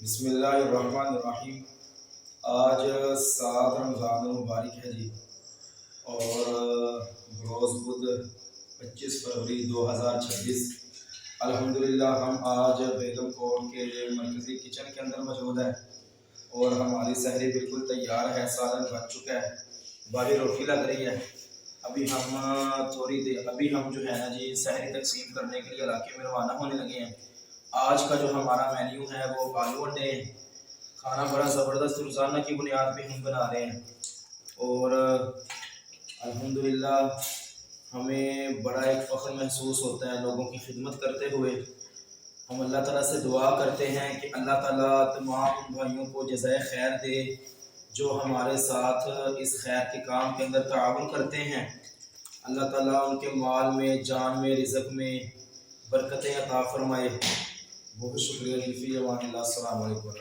बिस्मिल्लाहिर्रहमानिर्रहीम। आज 7 रमज़ान मुबारक है जी, और रोज़ बुध 25 फरवरी 2026। अल्हम्दुलिल्लाह हम आज बेगम कोट के मरकज़ी किचन के अंदर मौजूद है और हमारी सहरी बिल्कुल तैयार है। सालन बन चुका है, बाहर रोटी लग रही है। अभी हम जो है ना जी सहरी तकसीम करने के लिए इलाके में रवाना होने लगे हैं। आज का जो हमारा मेन्यू है वो आलू अंडे हैं। खाना बड़ा ज़बरदस्त रोज़ाना की बुनियाद पे हम बना रहे हैं और अल्हम्दुलिल्लाह हमें बड़ा एक फ़ख्र महसूस होता है लोगों की खिदमत करते हुए। हम अल्लाह ताला से दुआ करते हैं कि अल्लाह ताला तमाम उन भाइयों को जज़ाए खैर दे जो हमारे साथ इस खैर के काम के अंदर ताउन करते हैं। अल्लाह ताला उनके माल में, जान में, रिज़्क़ में बरकतें अता फरमाए। बहुत शुक्रिया जी। फ़ी अमान अल्लाह। अस्सलामु अलैकुम।